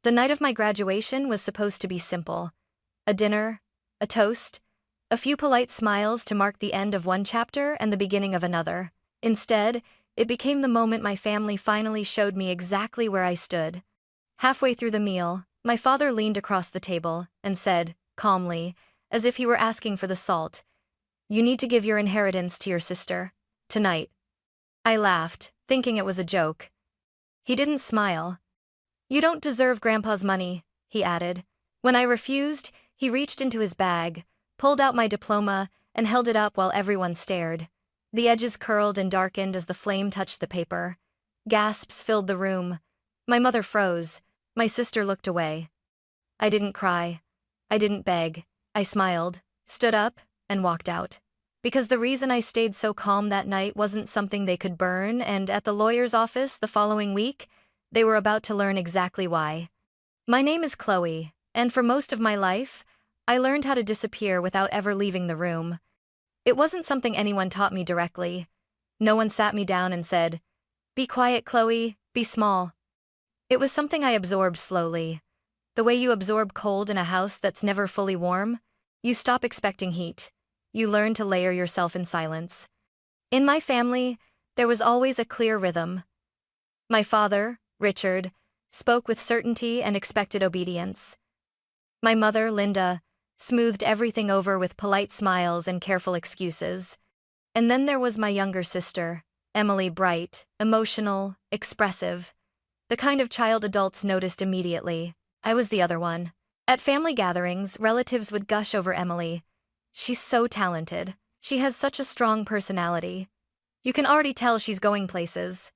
The night of my graduation was supposed to be simple. A dinner, a toast, a few polite smiles to mark the end of one chapter and the beginning of another. Instead, it became the moment my family finally showed me exactly where I stood. Halfway through the meal, my father leaned across the table and said, calmly, as if he were asking for the salt, "You need to give your inheritance to your sister. Tonight." I laughed, thinking it was a joke. He didn't smile. "You don't deserve Grandpa's money," he added. When I refused, he reached into his bag, pulled out my diploma, and held it up while everyone stared. The edges curled and darkened as the flame touched the paper. Gasps filled the room. My mother froze. My sister looked away. I didn't cry. I didn't beg. I smiled, stood up, and walked out. Because the reason I stayed so calm that night wasn't something they could burn, and at the lawyer's office the following week, they were about to learn exactly why. My name is Chloe, and for most of my life, I learned how to disappear without ever leaving the room. It wasn't something anyone taught me directly. No one sat me down and said, "Be quiet, Chloe, be small." It was something I absorbed slowly. The way you absorb cold in a house that's never fully warm, you stop expecting heat. You learn to layer yourself in silence. In my family, there was always a clear rhythm. My father, Richard, spoke with certainty and expected obedience. My mother, Linda, smoothed everything over with polite smiles and careful excuses. And then there was my younger sister, Emily, bright, emotional, expressive. The kind of child adults noticed immediately. I was the other one. At family gatherings, relatives would gush over Emily. "She's so talented. She has such a strong personality. You can already tell she's going places."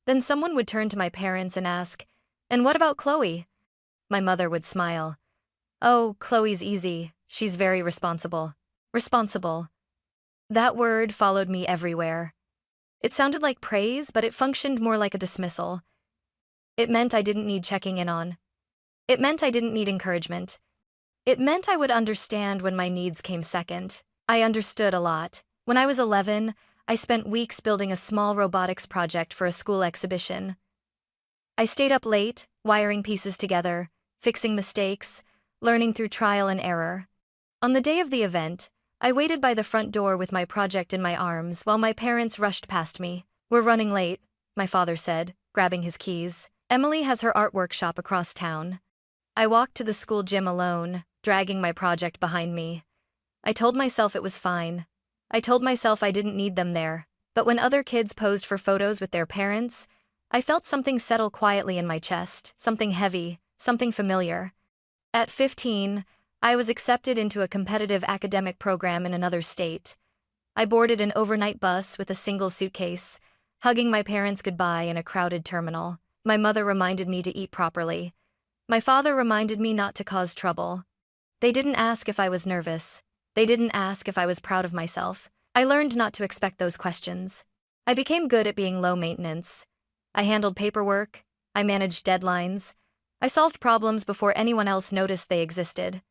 Then someone would turn to my parents and ask, "And what about Chloe?" My mother would smile. "Oh, Chloe's easy. She's very responsible." Responsible. That word followed me everywhere. It sounded like praise, but it functioned more like a dismissal. It meant I didn't need checking in on. It meant I didn't need encouragement. It meant I would understand when my needs came second. I understood a lot. When I was 11, I spent weeks building a small robotics project for a school exhibition. I stayed up late, wiring pieces together, fixing mistakes, learning through trial and error. On the day of the event, I waited by the front door with my project in my arms while my parents rushed past me. "We're running late," my father said, grabbing his keys. "Emily has her art workshop across town." I walked to the school gym alone, dragging my project behind me. I told myself it was fine. I told myself I didn't need them there. But when other kids posed for photos with their parents, I felt something settle quietly in my chest, something heavy, something familiar. At 15, I was accepted into a competitive academic program in another state. I boarded an overnight bus with a single suitcase, hugging my parents goodbye in a crowded terminal. My mother reminded me to eat properly. My father reminded me not to cause trouble. They didn't ask if I was nervous. They didn't ask if I was proud of myself. I learned not to expect those questions. I became good at being low maintenance. I handled paperwork. I managed deadlines. I solved problems before anyone else noticed they existed.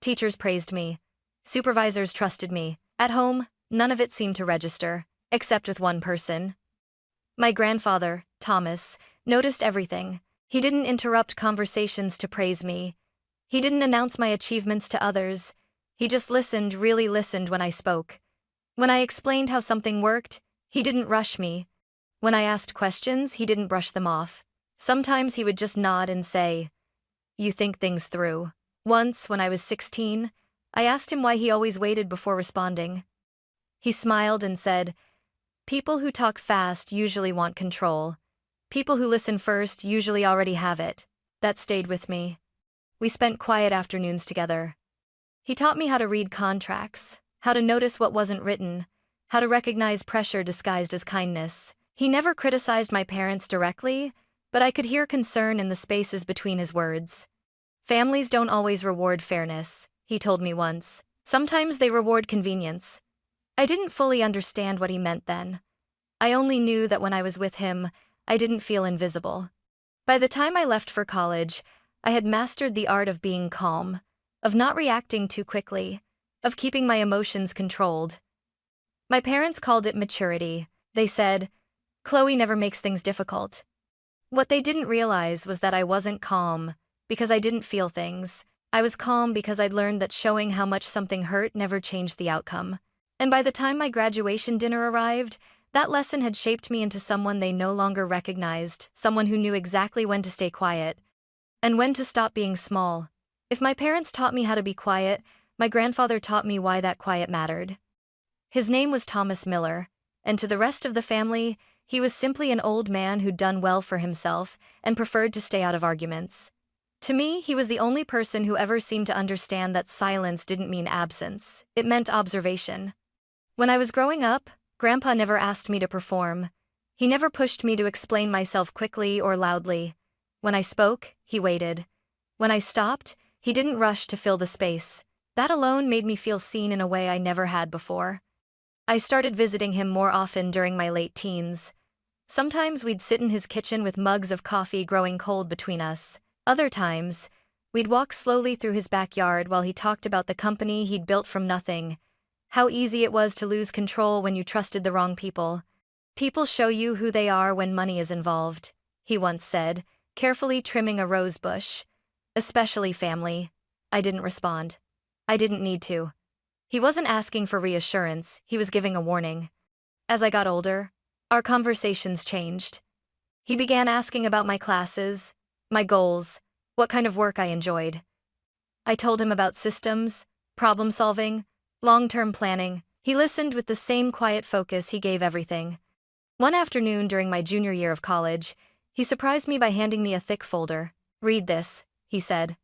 Teachers praised me. Supervisors trusted me. At home, none of it seemed to register, except with one person. My grandfather, Thomas, noticed everything. He didn't interrupt conversations to praise me. He didn't announce my achievements to others. He just listened, really listened when I spoke. When I explained how something worked, he didn't rush me. When I asked questions, he didn't brush them off. Sometimes he would just nod and say, "You think things through." Once, when I was 16, I asked him why he always waited before responding. He smiled and said, "People who talk fast usually want control. People who listen first usually already have it." That stayed with me. We spent quiet afternoons together. He taught me how to read contracts, how to notice what wasn't written, how to recognize pressure disguised as kindness. He never criticized my parents directly, but I could hear concern in the spaces between his words. "Families don't always reward fairness," he told me once. "Sometimes they reward convenience." I didn't fully understand what he meant then. I only knew that when I was with him, I didn't feel invisible. By the time I left for college, I had mastered the art of being calm, of not reacting too quickly, of keeping my emotions controlled. My parents called it maturity. They said, "Chloe never makes things difficult." What they didn't realize was that I wasn't calm, because I didn't feel things. I was calm because I'd learned that showing how much something hurt never changed the outcome. And by the time my graduation dinner arrived, that lesson had shaped me into someone they no longer recognized, someone who knew exactly when to stay quiet and when to stop being small. If my parents taught me how to be quiet, my grandfather taught me why that quiet mattered. His name was Thomas Miller, and to the rest of the family, he was simply an old man who'd done well for himself and preferred to stay out of arguments. To me, he was the only person who ever seemed to understand that silence didn't mean absence, it meant observation. When I was growing up, Grandpa never asked me to perform. He never pushed me to explain myself quickly or loudly. When I spoke, he waited. When I stopped, he didn't rush to fill the space. That alone made me feel seen in a way I never had before. I started visiting him more often during my late teens. Sometimes we'd sit in his kitchen with mugs of coffee growing cold between us. Other times, we'd walk slowly through his backyard while he talked about the company he'd built from nothing. How easy it was to lose control when you trusted the wrong people. People show you who they are when money is involved, he once said, carefully trimming a rose bush. Especially family. I didn't respond. I didn't need to. He wasn't asking for reassurance, he was giving a warning. As I got older, our conversations changed. He began asking about my classes, my goals, what kind of work I enjoyed. I told him about systems, problem solving, long-term planning. He listened with the same quiet focus he gave everything. One afternoon during my junior year of college, he surprised me by handing me a thick folder. "Read this," he said.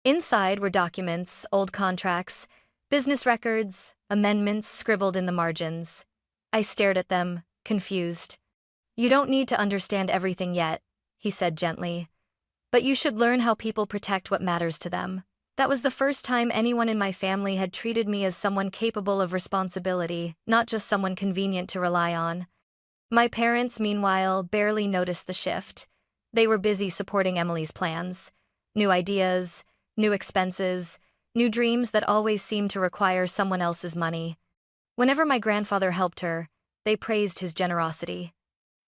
Inside were documents, old contracts, business records, amendments scribbled in the margins. I stared at them, confused. "You don't need to understand everything yet," he said gently. "But you should learn how people protect what matters to them." That was the first time anyone in my family had treated me as someone capable of responsibility, not just someone convenient to rely on. My parents, meanwhile, barely noticed the shift. They were busy supporting Emily's plans. New ideas, new expenses, new dreams that always seemed to require someone else's money. Whenever my grandfather helped her, they praised his generosity.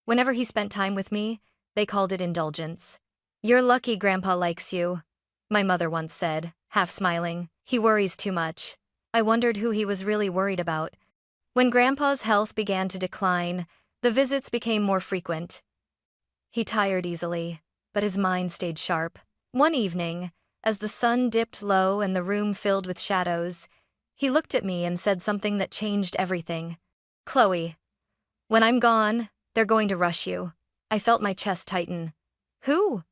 Whenever he spent time with me, they called it indulgence. "You're lucky Grandpa likes you," my mother once said, half smiling. "He worries too much." I wondered who he was really worried about. When Grandpa's health began to decline, the visits became more frequent. He tired easily, but his mind stayed sharp. One evening, as the sun dipped low and the room filled with shadows, he looked at me and said something that changed everything. "Chloe, when I'm gone, they're going to rush you." I felt my chest tighten. "Who?"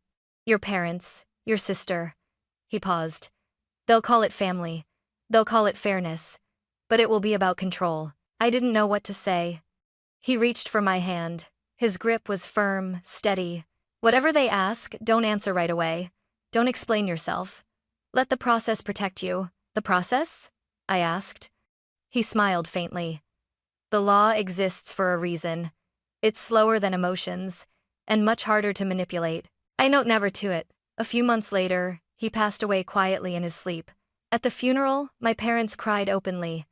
"Your parents, your sister." He paused. "They'll call it family. They'll call it fairness. But it will be about control." I didn't know what to say. He reached for my hand. His grip was firm, steady. "Whatever they ask, don't answer right away. Don't explain yourself. Let the process protect you." "The process?" I asked. He smiled faintly. "The law exists for a reason. It's slower than emotions, and much harder to manipulate. I know never to it." A few months later, he passed away quietly in his sleep. At the funeral, my parents cried openly.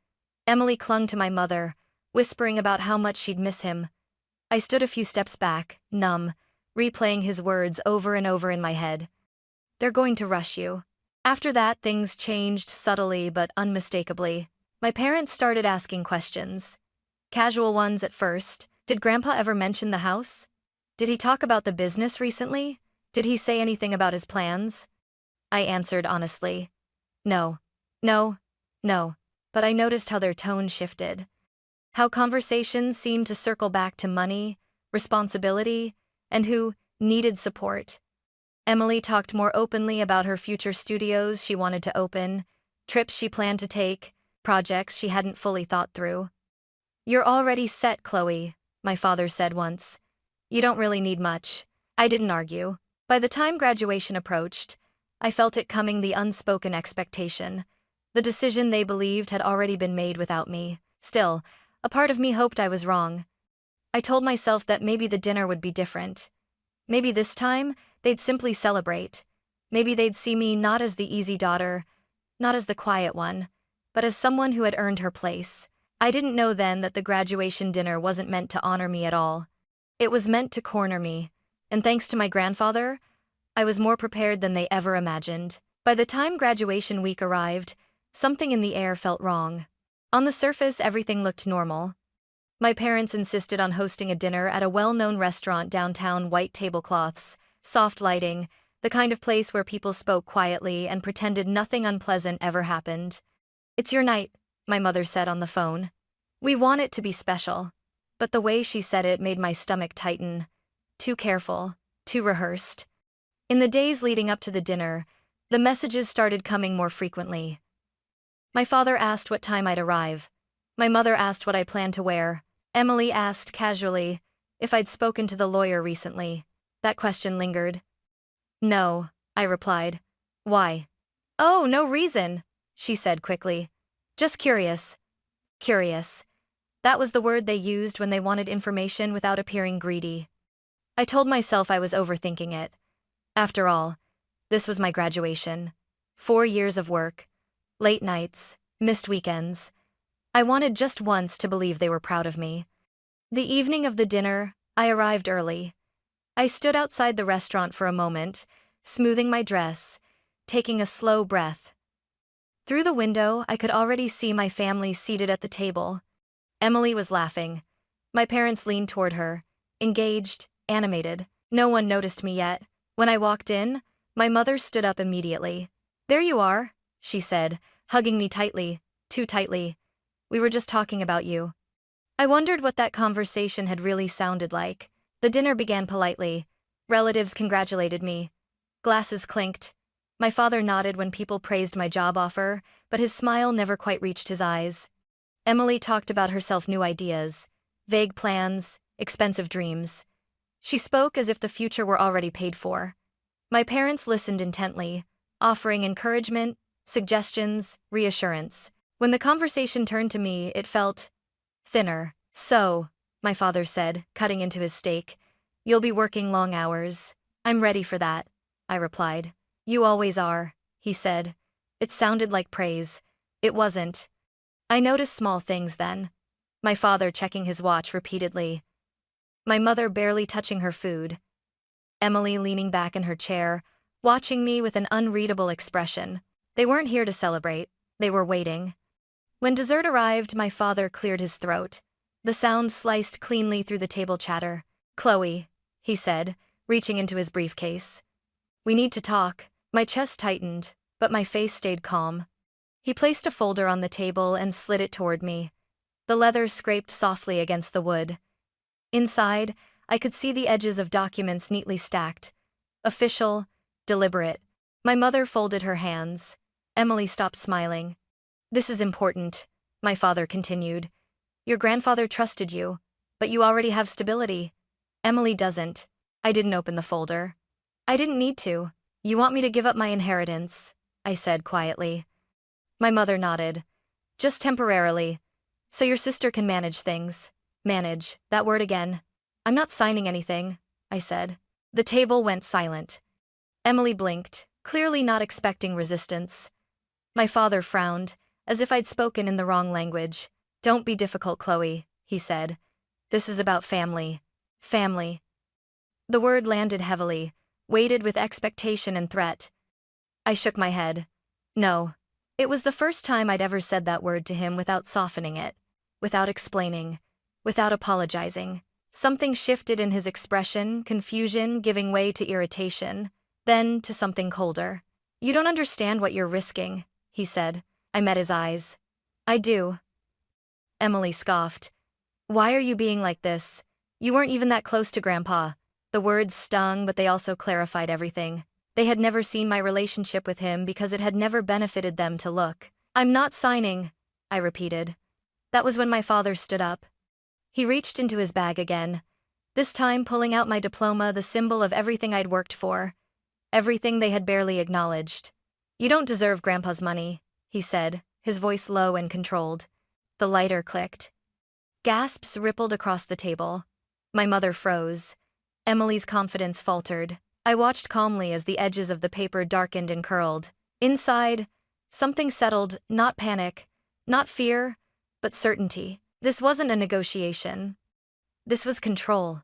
Emily clung to my mother, whispering about how much she'd miss him. I stood a few steps back, numb, replaying his words over and over in my head. "They're going to rush you." After that, things changed subtly but unmistakably. My parents started asking questions. Casual ones at first. Did Grandpa ever mention the house? Did he talk about the business recently? Did he say anything about his plans? I answered honestly. No. No. No. But I noticed how their tone shifted. How conversations seemed to circle back to money, responsibility, and who needed support. Emily talked more openly about her future studios she wanted to open, trips she planned to take, projects she hadn't fully thought through. "You're already set, Chloe," my father said once. "You don't really need much." I didn't argue. By the time graduation approached, I felt it coming, the unspoken expectation. The decision they believed had already been made without me. Still, a part of me hoped I was wrong. I told myself that maybe the dinner would be different. Maybe this time, they'd simply celebrate. Maybe they'd see me not as the easy daughter, not as the quiet one, but as someone who had earned her place. I didn't know then that the graduation dinner wasn't meant to honor me at all. It was meant to corner me, and thanks to my grandfather, I was more prepared than they ever imagined. By the time graduation week arrived, something in the air felt wrong. On the surface, everything looked normal. My parents insisted on hosting a dinner at a well-known restaurant downtown, white tablecloths, soft lighting, the kind of place where people spoke quietly and pretended nothing unpleasant ever happened. "It's your night," my mother said on the phone. "We want it to be special." But the way she said it made my stomach tighten. Too careful, too rehearsed. In the days leading up to the dinner, the messages started coming more frequently. My father asked what time I'd arrive. My mother asked what I planned to wear. Emily asked casually if I'd spoken to the lawyer recently. That question lingered. "No," I replied. "Why?" "Oh, no reason," she said quickly. "Just curious." Curious. That was the word they used when they wanted information without appearing greedy. I told myself I was overthinking it. After all, this was my graduation. 4 years of work, late nights, missed weekends. I wanted just once to believe they were proud of me. The evening of the dinner, I arrived early. I stood outside the restaurant for a moment, smoothing my dress, taking a slow breath. Through the window, I could already see my family seated at the table. Emily was laughing. My parents leaned toward her, engaged, animated. No one noticed me yet. When I walked in, my mother stood up immediately. "There you are," she said, hugging me tightly, too tightly. "We were just talking about you." I wondered what that conversation had really sounded like. The dinner began politely. Relatives congratulated me. Glasses clinked. My father nodded when people praised my job offer, but his smile never quite reached his eyes. Emily talked about herself, new ideas, vague plans, expensive dreams. She spoke as if the future were already paid for. My parents listened intently, offering encouragement, suggestions, reassurance. When the conversation turned to me, it felt thinner. "So," my father said, cutting into his steak, "you'll be working long hours." "I'm ready for that," I replied. "You always are," he said. It sounded like praise. It wasn't. I noticed small things then. My father checking his watch repeatedly. My mother barely touching her food. Emily leaning back in her chair, watching me with an unreadable expression. They weren't here to celebrate. They were waiting. When dessert arrived, my father cleared his throat. The sound sliced cleanly through the table chatter. "Chloe," he said, reaching into his briefcase. "We need to talk." My chest tightened, but my face stayed calm. He placed a folder on the table and slid it toward me. The leather scraped softly against the wood. Inside, I could see the edges of documents neatly stacked. Official, deliberate. My mother folded her hands. Emily stopped smiling. "This is important," my father continued. "Your grandfather trusted you, but you already have stability. Emily doesn't." I didn't open the folder. "I didn't need to." "You want me to give up my inheritance," I said quietly. My mother nodded. "Just temporarily. So your sister can manage things." Manage, that word again. "I'm not signing anything," I said. The table went silent. Emily blinked, clearly not expecting resistance. My father frowned, as if I'd spoken in the wrong language. "Don't be difficult, Chloe," he said. "This is about family." Family. The word landed heavily, weighted with expectation and threat. I shook my head. No. It was the first time I'd ever said that word to him without softening it, without explaining, without apologizing. Something shifted in his expression, confusion giving way to irritation, then to something colder. "You don't understand what you're risking," he said. I met his eyes. "I do." Emily scoffed. "Why are you being like this? You weren't even that close to Grandpa." The words stung, but they also clarified everything. They had never seen my relationship with him because it had never benefited them to look. "I'm not signing," I repeated. That was when my father stood up. He reached into his bag again, this time pulling out my diploma, the symbol of everything I'd worked for, everything they had barely acknowledged. "You don't deserve Grandpa's money," he said, his voice low and controlled. The lighter clicked. Gasps rippled across the table. My mother froze. Emily's confidence faltered. I watched calmly as the edges of the paper darkened and curled. Inside, something settled, not panic, not fear, but certainty. This wasn't a negotiation. This was control.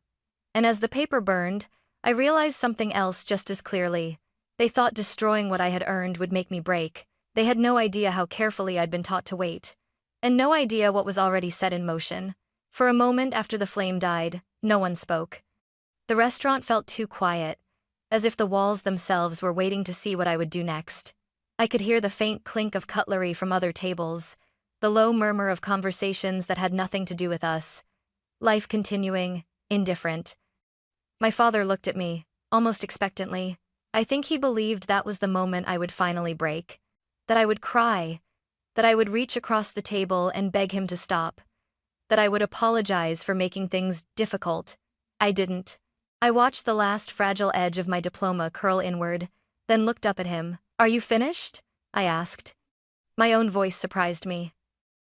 And as the paper burned, I realized something else just as clearly. They thought destroying what I had earned would make me break. They had no idea how carefully I'd been taught to wait. And no idea what was already set in motion. For a moment after the flame died, no one spoke. The restaurant felt too quiet, as if the walls themselves were waiting to see what I would do next. I could hear the faint clink of cutlery from other tables, the low murmur of conversations that had nothing to do with us. Life continuing, indifferent. My father looked at me, almost expectantly. I think he believed that was the moment I would finally break. That I would cry. That I would reach across the table and beg him to stop. That I would apologize for making things difficult. I didn't. I watched the last fragile edge of my diploma curl inward, then looked up at him. "Are you finished?" I asked. My own voice surprised me.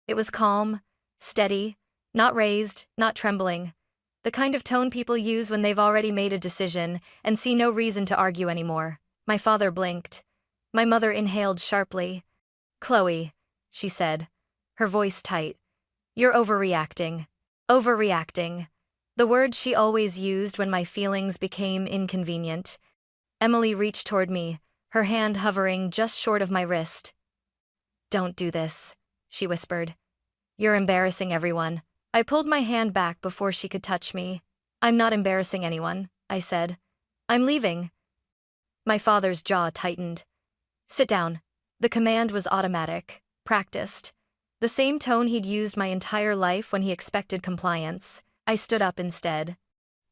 It was calm, steady, not raised, not trembling. The kind of tone people use when they've already made a decision and see no reason to argue anymore. My father blinked. My mother inhaled sharply. "Chloe," she said, her voice tight. "You're overreacting." Overreacting. The word she always used when my feelings became inconvenient. Emily reached toward me, her hand hovering just short of my wrist. "Don't do this," she whispered. "You're embarrassing everyone." I pulled my hand back before she could touch me. "I'm not embarrassing anyone," I said. "I'm leaving." My father's jaw tightened. "Sit down." The command was automatic, practiced. The same tone he'd used my entire life when he expected compliance. I stood up instead.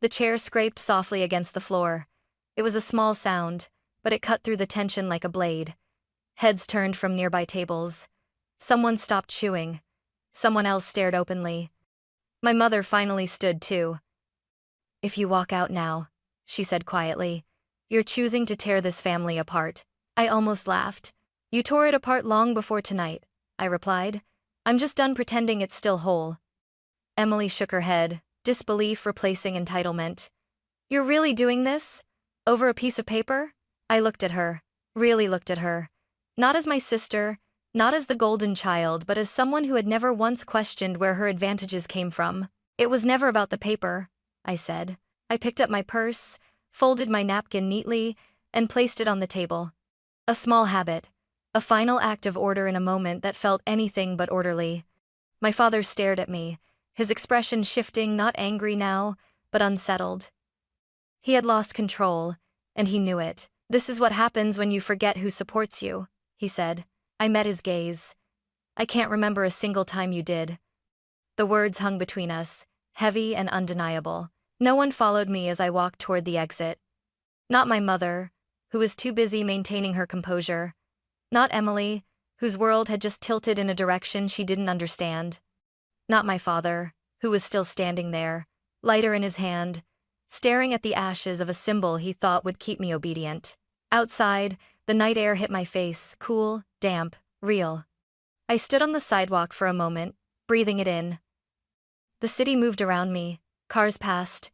The chair scraped softly against the floor. It was a small sound, but it cut through the tension like a blade. Heads turned from nearby tables. Someone stopped chewing. Someone else stared openly. My mother finally stood too. "If you walk out now," she said quietly, "you're choosing to tear this family apart." I almost laughed. "You tore it apart long before tonight," I replied. "I'm just done pretending it's still whole." Emily shook her head, disbelief replacing entitlement. "You're really doing this? Over a piece of paper?" I looked at her, really looked at her. Not as my sister, not as the golden child, but as someone who had never once questioned where her advantages came from. "It was never about the paper," I said. I picked up my purse, folded my napkin neatly, and placed it on the table. A small habit, a final act of order in a moment that felt anything but orderly. My father stared at me, his expression shifting, not angry now, but unsettled. He had lost control, and he knew it. "This is what happens when you forget who supports you," he said. I met his gaze. "I can't remember a single time you did." The words hung between us, heavy and undeniable. No one followed me as I walked toward the exit. Not my mother, who was too busy maintaining her composure. Not Emily, whose world had just tilted in a direction she didn't understand. Not my father, who was still standing there, lighter in his hand, staring at the ashes of a symbol he thought would keep me obedient. Outside, the night air hit my face, cool, damp, real. I stood on the sidewalk for a moment, breathing it in. The city moved around me, cars passed.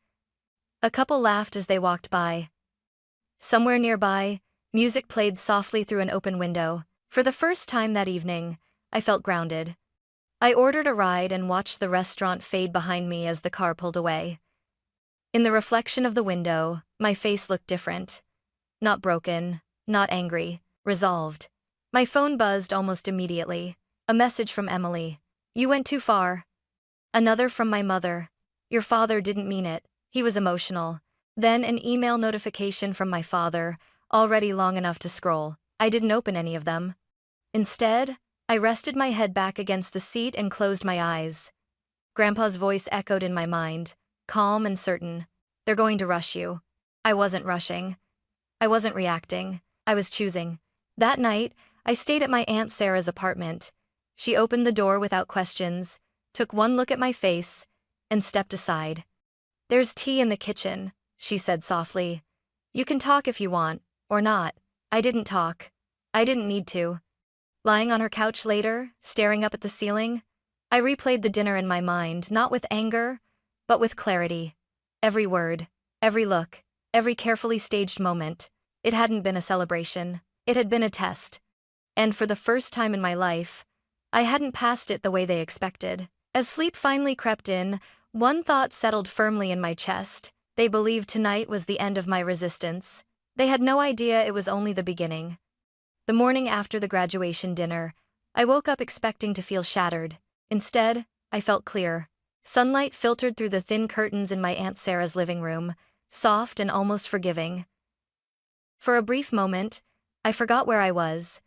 A couple laughed as they walked by. Somewhere nearby, music played softly through an open window. For the first time that evening, I felt grounded. I ordered a ride and watched the restaurant fade behind me as the car pulled away. In the reflection of the window, my face looked different. Not broken, not angry, resolved. My phone buzzed almost immediately. A message from Emily. "You went too far." Another from my mother. "Your father didn't mean it. He was emotional." Then an email notification from my father, already long enough to scroll. I didn't open any of them. Instead, I rested my head back against the seat and closed my eyes. Grandpa's voice echoed in my mind, calm and certain. "They're going to rush you." I wasn't rushing. I wasn't reacting. I was choosing. That night, I stayed at my Aunt Sarah's apartment. She opened the door without questions, took one look at my face, and stepped aside. "There's tea in the kitchen," she said softly. "You can talk if you want, or not." I didn't talk. I didn't need to. Lying on her couch later, staring up at the ceiling, I replayed the dinner in my mind, not with anger, but with clarity. Every word, every look, every carefully staged moment. It hadn't been a celebration. It had been a test. And for the first time in my life, I hadn't passed it the way they expected. As sleep finally crept in, one thought settled firmly in my chest. They believed tonight was the end of my resistance. They had no idea it was only the beginning. The morning after the graduation dinner, I woke up expecting to feel shattered. Instead, I felt clear. Sunlight filtered through the thin curtains in my Aunt Sarah's living room, soft and almost forgiving. For a brief moment, I forgot where I was.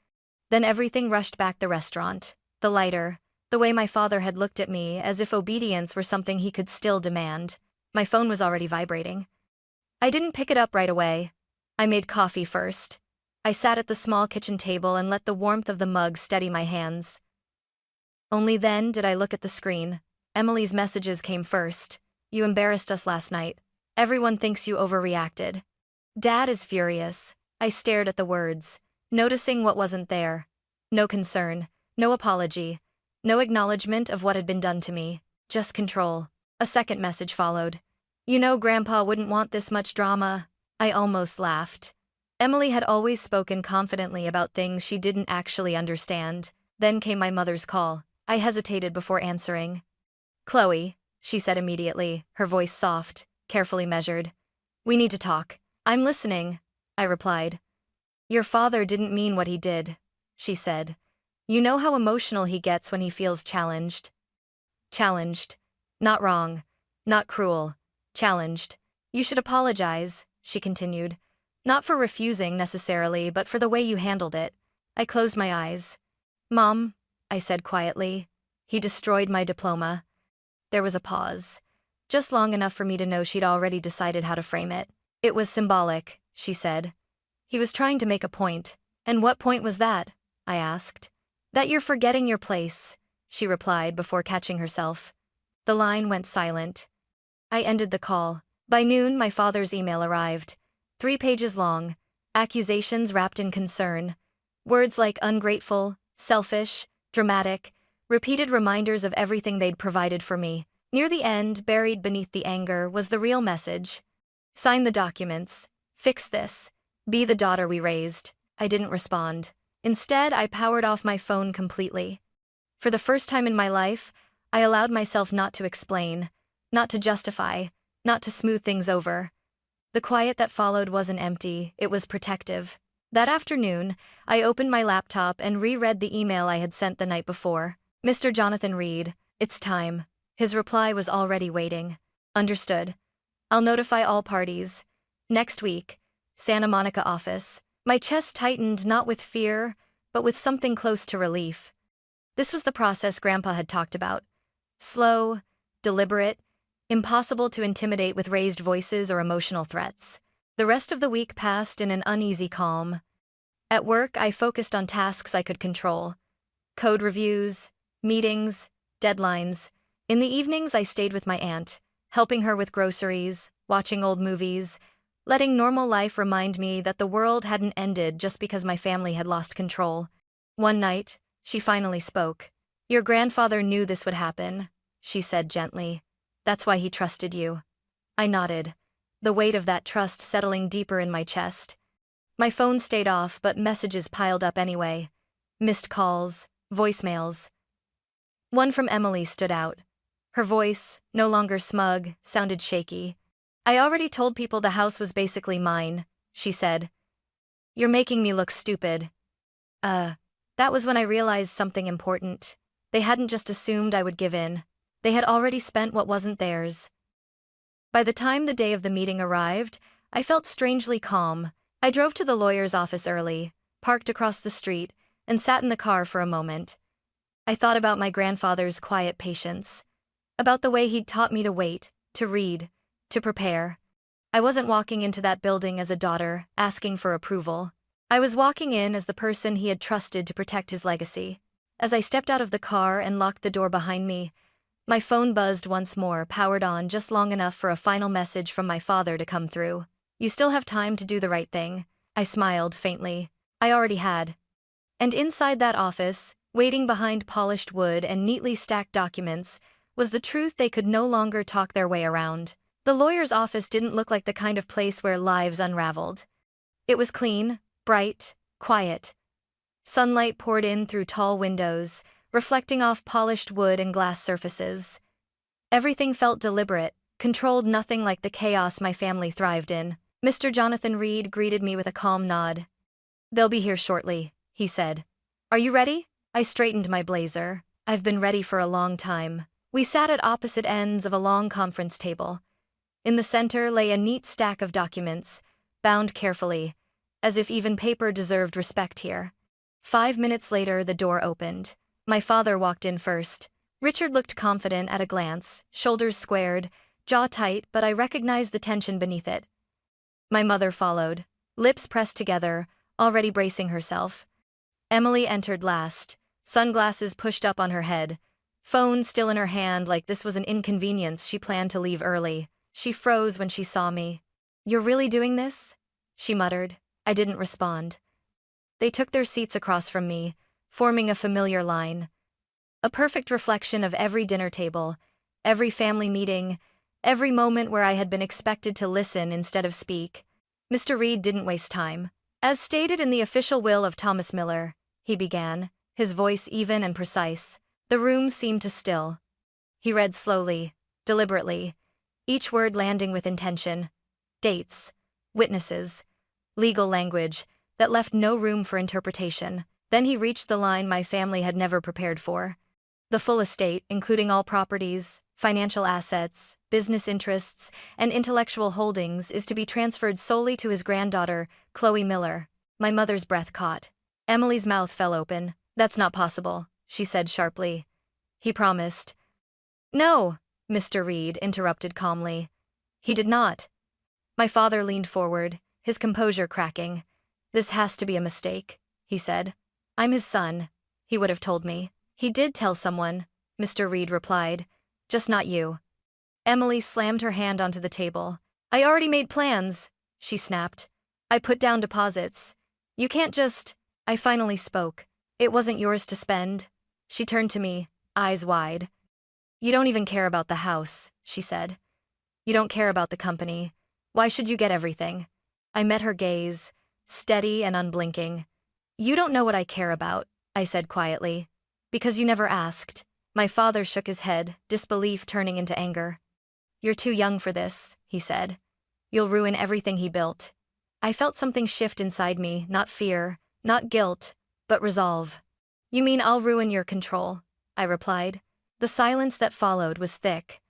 Then everything rushed back: the restaurant, the lighter, the way my father had looked at me as if obedience were something he could still demand. My phone was already vibrating. I didn't pick it up right away. I made coffee first. I sat at the small kitchen table and let the warmth of the mug steady my hands. Only then did I look at the screen. Emily's messages came first. "You embarrassed us last night. Everyone thinks you overreacted. Dad is furious." I stared at the words, noticing what wasn't there. No concern, no apology, no acknowledgement of what had been done to me, just control. A second message followed. "You know Grandpa wouldn't want this much drama." I almost laughed. Emily had always spoken confidently about things she didn't actually understand. Then came my mother's call. I hesitated before answering. "Chloe," she said immediately, her voice soft, carefully measured. "We need to talk." "I'm listening," I replied. "Your father didn't mean what he did," she said. "You know how emotional he gets when he feels challenged." "Challenged. Not wrong. Not cruel. Challenged. You should apologize," she continued. "Not for refusing necessarily, but for the way you handled it." I closed my eyes. "Mom," I said quietly, "he destroyed my diploma." There was a pause. Just long enough for me to know she'd already decided how to frame it. "It was symbolic," she said. "He was trying to make a point." "And what point was that?" I asked. "That you're forgetting your place," she replied before catching herself. The line went silent. I ended the call. By noon, my father's email arrived. 3 pages long, accusations wrapped in concern. Words like ungrateful, selfish, dramatic, repeated reminders of everything they'd provided for me. Near the end, buried beneath the anger, was the real message. "Sign the documents. Fix this. Be the daughter we raised." I didn't respond. Instead, I powered off my phone completely. For the first time in my life, I allowed myself not to explain, not to justify, not to smooth things over. The quiet that followed wasn't empty, it was protective. That afternoon, I opened my laptop and reread the email I had sent the night before. "Mr. Jonathan Reed, it's time." His reply was already waiting. "Understood. I'll notify all parties. Next week, Santa Monica office." My chest tightened, not with fear, but with something close to relief. This was the process Grandpa had talked about. Slow, deliberate, impossible to intimidate with raised voices or emotional threats. The rest of the week passed in an uneasy calm. At work, I focused on tasks I could control. Code reviews, meetings, deadlines. In the evenings, I stayed with my aunt, helping her with groceries, watching old movies, letting normal life remind me that the world hadn't ended just because my family had lost control. One night, she finally spoke. "Your grandfather knew this would happen," she said gently. "That's why he trusted you." I nodded, the weight of that trust settling deeper in my chest. My phone stayed off, but messages piled up anyway. Missed calls, voicemails. One from Emily stood out. Her voice, no longer smug, sounded shaky. "I already told people the house was basically mine," she said. "You're making me look stupid." That was when I realized something important. They hadn't just assumed I would give in. They had already spent what wasn't theirs. By the time the day of the meeting arrived, I felt strangely calm. I drove to the lawyer's office early, parked across the street, and sat in the car for a moment. I thought about my grandfather's quiet patience, about the way he'd taught me to wait, to read, to prepare. I wasn't walking into that building as a daughter, asking for approval. I was walking in as the person he had trusted to protect his legacy. As I stepped out of the car and locked the door behind me, my phone buzzed once more, powered on just long enough for a final message from my father to come through. "You still have time to do the right thing." I smiled faintly. I already had. And inside that office, waiting behind polished wood and neatly stacked documents, was the truth they could no longer talk their way around. The lawyer's office didn't look like the kind of place where lives unraveled. It was clean, bright, quiet. Sunlight poured in through tall windows, reflecting off polished wood and glass surfaces. Everything felt deliberate, controlled nothing like the chaos my family thrived in. Mr. Jonathan Reed greeted me with a calm nod. "They'll be here shortly," he said. "Are you ready?" I straightened my blazer. "I've been ready for a long time." We sat at opposite ends of a long conference table. In the center lay a neat stack of documents, bound carefully, as if even paper deserved respect here. 5 minutes later, the door opened. My father walked in first. Richard looked confident at a glance, shoulders squared, jaw tight, but I recognized the tension beneath it. My mother followed, lips pressed together, already bracing herself. Emily entered last, sunglasses pushed up on her head, phone still in her hand like this was an inconvenience she planned to leave early. She froze when she saw me. "You're really doing this?" she muttered. I didn't respond. They took their seats across from me, forming a familiar line. A perfect reflection of every dinner table, every family meeting, every moment where I had been expected to listen instead of speak. Mr. Reed didn't waste time. "As stated in the official will of Thomas Miller," he began, his voice even and precise. The room seemed to still. He read slowly, deliberately, each word landing with intention. Dates, witnesses, legal language that left no room for interpretation. Then he reached the line my family had never prepared for. The full estate, including all properties, financial assets, business interests, and intellectual holdings, is to be transferred solely to his granddaughter, Chloe Miller. My mother's breath caught. Emily's mouth fell open. "That's not possible," she said sharply. "He promised." "No," Mr. Reed interrupted calmly. "He did not." My father leaned forward, his composure cracking. "This has to be a mistake," he said. "I'm his son," he would have told me. "He did tell someone," Mr. Reed replied. "Just not you." Emily slammed her hand onto the table. "I already made plans," she snapped. "I put down deposits. You can't just—" I finally spoke. "It wasn't yours to spend." She turned to me, eyes wide. "You don't even care about the house," she said. "You don't care about the company. Why should you get everything?" I met her gaze, steady and unblinking. "You don't know what I care about," I said quietly. "Because you never asked." My father shook his head, disbelief turning into anger. "You're too young for this," he said. "You'll ruin everything he built." I felt something shift inside me, not fear, not guilt, but resolve. "You mean I'll ruin your control?" I replied. The silence that followed was thick.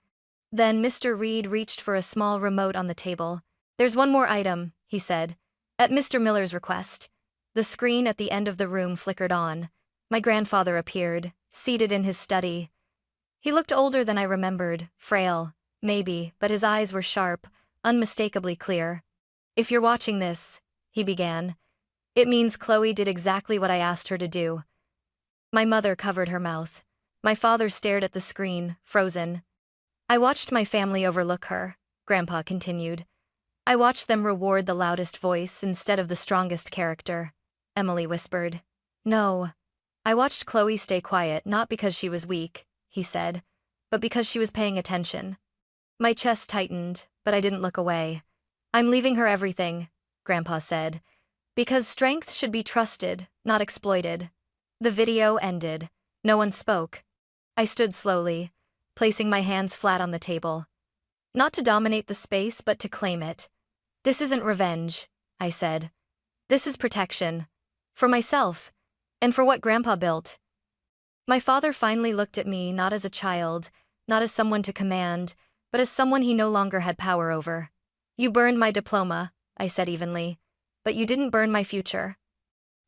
Then Mr. Reed reached for a small remote on the table. "There's one more item," he said, "at Mr. Miller's request." The screen at the end of the room flickered on. My grandfather appeared, seated in his study. He looked older than I remembered, frail, maybe, but his eyes were sharp, unmistakably clear. "If you're watching this," he began, "it means Chloe did exactly what I asked her to do." My mother covered her mouth. My father stared at the screen, frozen. "I watched my family overlook her," Grandpa continued. "I watched them reward the loudest voice instead of the strongest character," Emily whispered. "No. I watched Chloe stay quiet not because she was weak," he said, "but because she was paying attention." My chest tightened, but I didn't look away. "I'm leaving her everything," Grandpa said, "because strength should be trusted, not exploited." The video ended. No one spoke. I stood slowly, placing my hands flat on the table. Not to dominate the space, but to claim it. "This isn't revenge," I said. "This is protection. For myself, and for what Grandpa built." My father finally looked at me not as a child, not as someone to command, but as someone he no longer had power over. "You burned my diploma," I said evenly, "but you didn't burn my future."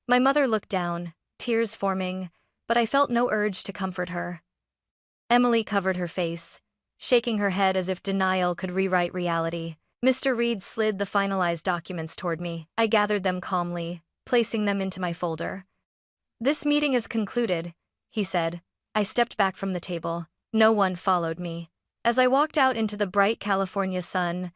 My mother looked down, tears forming, but I felt no urge to comfort her. Emily covered her face, shaking her head as if denial could rewrite reality. Mr. Reed slid the finalized documents toward me. I gathered them calmly, placing them into my folder. "This meeting is concluded," he said. I stepped back from the table. No one followed me. As I walked out into the bright California sun,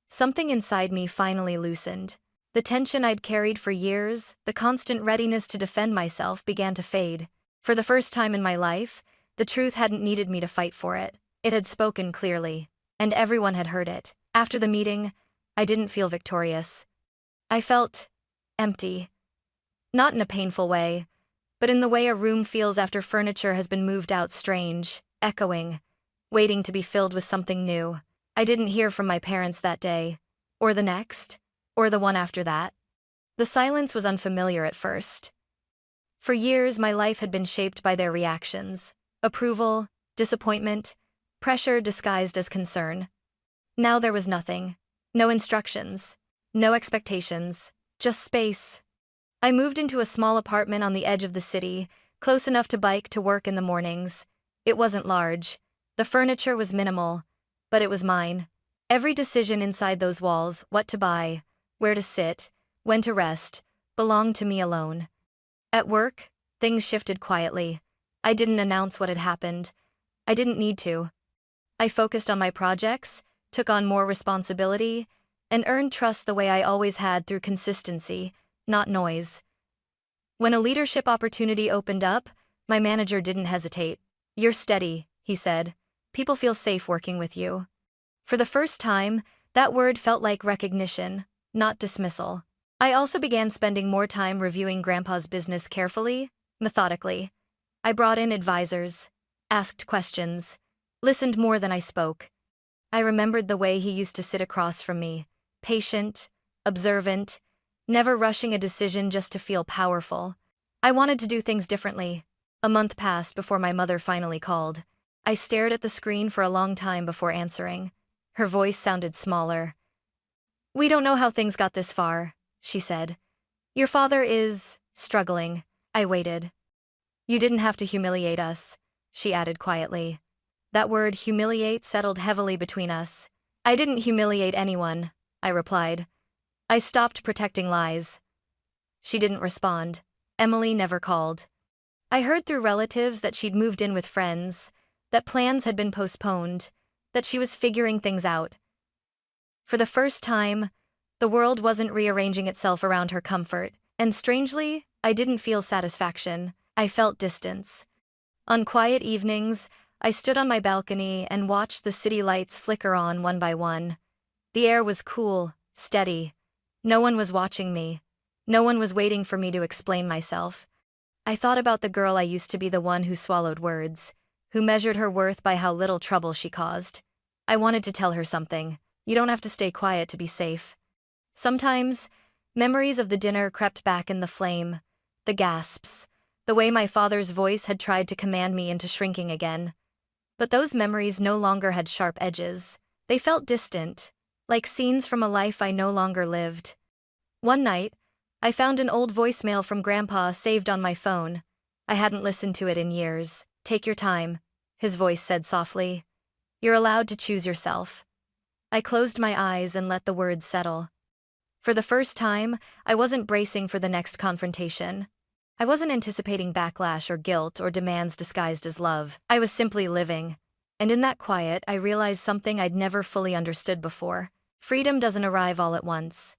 something inside me finally loosened. The tension I'd carried for years, the constant readiness to defend myself, began to fade. For the first time in my life, the truth hadn't needed me to fight for it. It had spoken clearly, and everyone had heard it. After the meeting, I didn't feel victorious. I felt empty. Not in a painful way, but in the way a room feels after furniture has been moved out, strange, echoing, waiting to be filled with something new. I didn't hear from my parents that day, or the next, or the one after that. The silence was unfamiliar at first. For years, my life had been shaped by their reactions: approval, disappointment, pressure disguised as concern. Now there was nothing. No instructions. No expectations. Just space. I moved into a small apartment on the edge of the city, close enough to bike to work in the mornings. It wasn't large. The furniture was minimal, but it was mine. Every decision inside those walls, what to buy, where to sit, when to rest, belonged to me alone. At work, things shifted quietly. I didn't announce what had happened. I didn't need to. I focused on my projects, took on more responsibility, and earned trust the way I always had, through consistency, not noise. When a leadership opportunity opened up, my manager didn't hesitate. "You're steady," he said. "People feel safe working with you." For the first time, that word felt like recognition, not dismissal. I also began spending more time reviewing Grandpa's business carefully, methodically. I brought in advisors, asked questions, listened more than I spoke. I remembered the way he used to sit across from me, patient, observant, never rushing a decision just to feel powerful. I wanted to do things differently. A month passed before my mother finally called. I stared at the screen for a long time before answering. Her voice sounded smaller. "We don't know how things got this far," she said. "Your father is struggling." I waited. "You didn't have to humiliate us," she added quietly. That word, humiliate, settled heavily between us. "I didn't humiliate anyone," I replied. "I stopped protecting lies." She didn't respond. Emily never called. I heard through relatives that she'd moved in with friends, that plans had been postponed, that she was figuring things out. For the first time, the world wasn't rearranging itself around her comfort, and strangely, I didn't feel satisfaction. I felt distance. On quiet evenings, I stood on my balcony and watched the city lights flicker on one by one. The air was cool, steady. No one was watching me. No one was waiting for me to explain myself. I thought about the girl I used to be, the one who swallowed words, who measured her worth by how little trouble she caused. I wanted to tell her something. You don't have to stay quiet to be safe. Sometimes, memories of the dinner crept back in the flame, the gasps, the way my father's voice had tried to command me into shrinking again. But those memories no longer had sharp edges. They felt distant, like scenes from a life I no longer lived. One night, I found an old voicemail from Grandpa saved on my phone. I hadn't listened to it in years. "Take your time," his voice said softly. "You're allowed to choose yourself." I closed my eyes and let the words settle. For the first time, I wasn't bracing for the next confrontation. I wasn't anticipating backlash or guilt or demands disguised as love. I was simply living. And in that quiet, I realized something I'd never fully understood before. Freedom doesn't arrive all at once.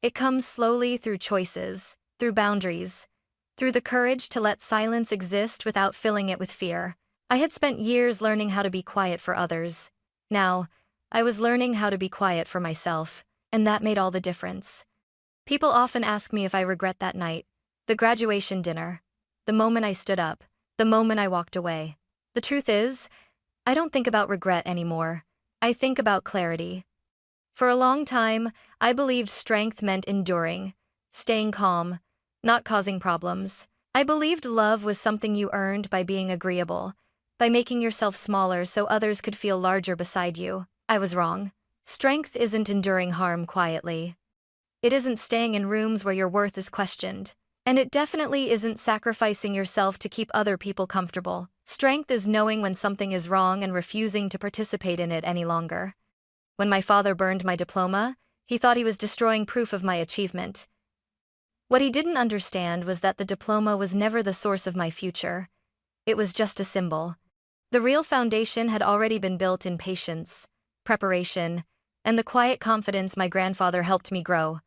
It comes slowly, through choices, through boundaries, through the courage to let silence exist without filling it with fear. I had spent years learning how to be quiet for others. Now, I was learning how to be quiet for myself, and that made all the difference. People often ask me if I regret that night, the graduation dinner, the moment I stood up, the moment I walked away. The truth is, I don't think about regret anymore. I think about clarity. For a long time, I believed strength meant enduring, staying calm, not causing problems. I believed love was something you earned by being agreeable, by making yourself smaller so others could feel larger beside you. I was wrong. Strength isn't enduring harm quietly. It isn't staying in rooms where your worth is questioned. And it definitely isn't sacrificing yourself to keep other people comfortable. Strength is knowing when something is wrong and refusing to participate in it any longer. When my father burned my diploma, he thought he was destroying proof of my achievement. What he didn't understand was that the diploma was never the source of my future. It was just a symbol. The real foundation had already been built in patience, preparation, and the quiet confidence my grandfather helped me grow.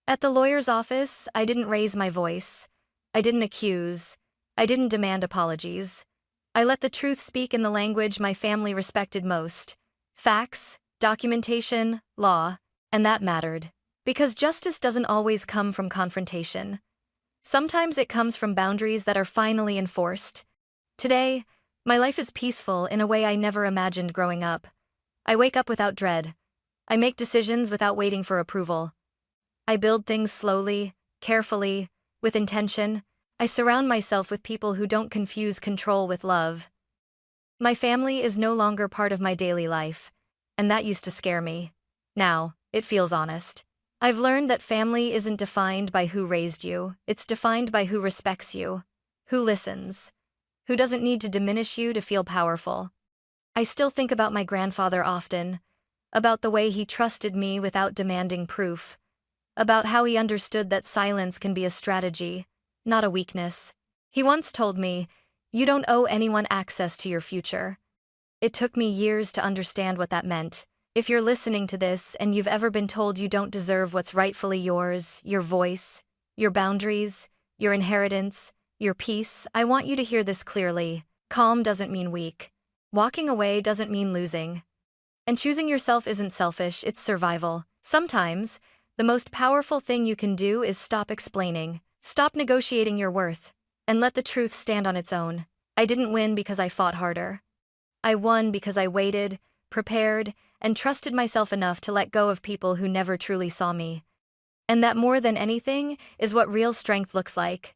At the lawyer's office, I didn't raise my voice. I didn't accuse. I didn't demand apologies. I let the truth speak in the language my family respected most. Facts, documentation, law, and that mattered. Because justice doesn't always come from confrontation. Sometimes it comes from boundaries that are finally enforced. Today, my life is peaceful in a way I never imagined growing up. I wake up without dread. I make decisions without waiting for approval. I build things slowly, carefully, with intention. I surround myself with people who don't confuse control with love. My family is no longer part of my daily life, and that used to scare me. Now, it feels honest. I've learned that family isn't defined by who raised you, it's defined by who respects you, who listens, who doesn't need to diminish you to feel powerful. I still think about my grandfather often, about the way he trusted me without demanding proof, about how he understood that silence can be a strategy, not a weakness. He once told me, "You don't owe anyone access to your future." It took me years to understand what that meant. If you're listening to this and you've ever been told you don't deserve what's rightfully yours, your voice, your boundaries, your inheritance, your peace, I want you to hear this clearly. Calm doesn't mean weak. Walking away doesn't mean losing. And choosing yourself isn't selfish, it's survival. Sometimes, the most powerful thing you can do is stop explaining, stop negotiating your worth, and let the truth stand on its own. I didn't win because I fought harder. I won because I waited, prepared, and trusted myself enough to let go of people who never truly saw me. And that more than anything is what real strength looks like.